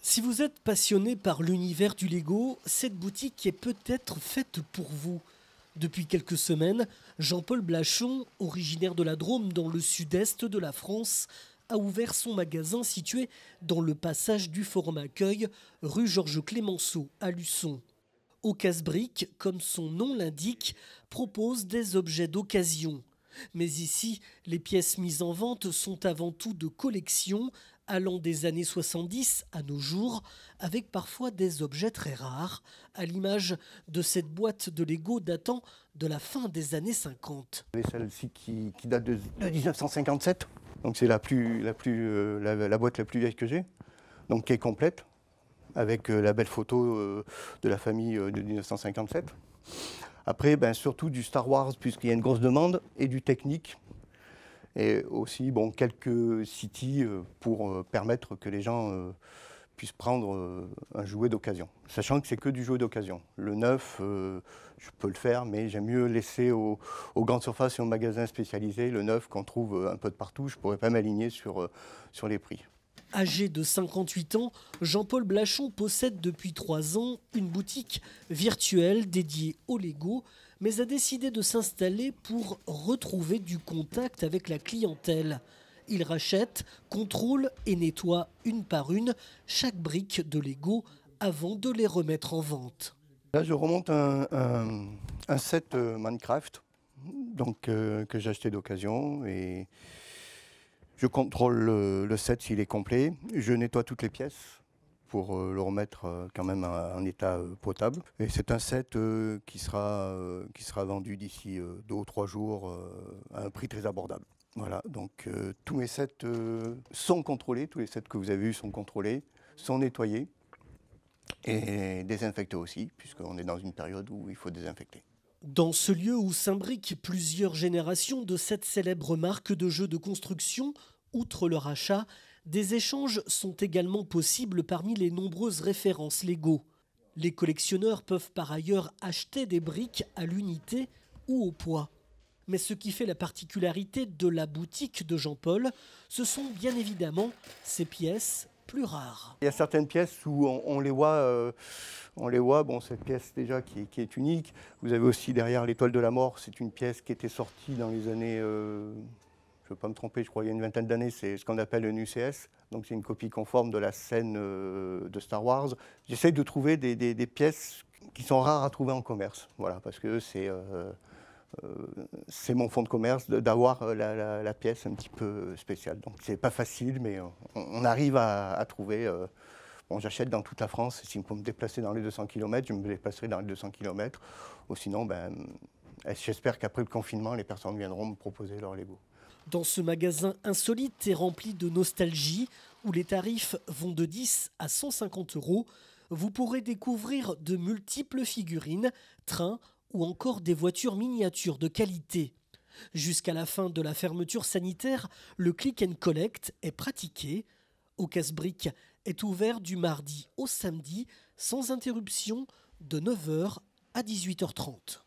Si vous êtes passionné par l'univers du Lego, cette boutique est peut-être faite pour vous. Depuis quelques semaines, Jean-Paul Blachon, originaire de la Drôme dans le sud-est de la France, a ouvert son magasin situé dans le passage du Forum Accueil, rue Georges Clémenceau à Luçon. Ocasbrick, comme son nom l'indique, propose des objets d'occasion. Mais ici, les pièces mises en vente sont avant tout de collection, allant des années 70 à nos jours, avec parfois des objets très rares, à l'image de cette boîte de Lego datant de la fin des années 50. Celle-ci qui date de 1957, donc c'est la boîte la plus vieille que j'ai, donc qui est complète, avec la belle photo de la famille de 1957. Après, surtout du Star Wars, puisqu'il y a une grosse demande, et du technique. Et aussi quelques cities pour permettre que les gens puissent prendre un jouet d'occasion. Sachant que c'est que du jouet d'occasion. Le neuf, je peux le faire, mais j'aime mieux laisser aux grandes surfaces et aux magasins spécialisés le neuf qu'on trouve un peu de partout. Je ne pourrais pas m'aligner sur les prix. Âgé de 58 ans, Jean-Paul Blachon possède depuis 3 ans une boutique virtuelle dédiée au Lego, mais a décidé de s'installer pour retrouver du contact avec la clientèle. Il rachète, contrôle et nettoie une par une chaque brique de Lego avant de les remettre en vente. Là, je remonte un set Minecraft que j'ai acheté d'occasion et je contrôle le set s'il est complet. Je nettoie toutes les pièces pour le remettre quand même en état potable. Et c'est un set qui sera vendu d'ici 2 ou 3 jours à un prix très abordable. Voilà, donc tous mes sets sont contrôlés, tous les sets que vous avez vus sont contrôlés, sont nettoyés et désinfectés aussi, puisqu'on est dans une période où il faut désinfecter. Dans ce lieu où s'imbriquent plusieurs générations de cette célèbre marque de jeux de construction, outre leur achat, des échanges sont également possibles parmi les nombreuses références Lego. Les collectionneurs peuvent par ailleurs acheter des briques à l'unité ou au poids. Mais ce qui fait la particularité de la boutique de Jean-Paul, ce sont bien évidemment ces pièces plus rares. Il y a certaines pièces où on les voit, cette pièce déjà qui est unique. Vous avez aussi derrière l'étoile de la mort, c'est une pièce qui était sortie dans les années, je ne veux pas me tromper, je crois il y a une vingtaine d'années, c'est ce qu'on appelle un UCS. Donc c'est une copie conforme de la scène de Star Wars. J'essaye de trouver des pièces qui sont rares à trouver en commerce, voilà, parce que c'est mon fonds de commerce d'avoir la pièce un petit peu spéciale. Donc c'est pas facile, mais on arrive à trouver. J'achète dans toute la France. S'il faut me déplacer dans les 200 km, je me déplacerai dans les 200 km. Ou sinon, j'espère qu'après le confinement, les personnes viendront me proposer leur Lego. Dans ce magasin insolite et rempli de nostalgie, où les tarifs vont de 10 à 150 €, vous pourrez découvrir de multiples figurines, trains ou encore des voitures miniatures de qualité. Jusqu'à la fin de la fermeture sanitaire, le click and collect est pratiqué. Ocasbrick est ouvert du mardi au samedi, sans interruption, de 9 h à 18 h 30.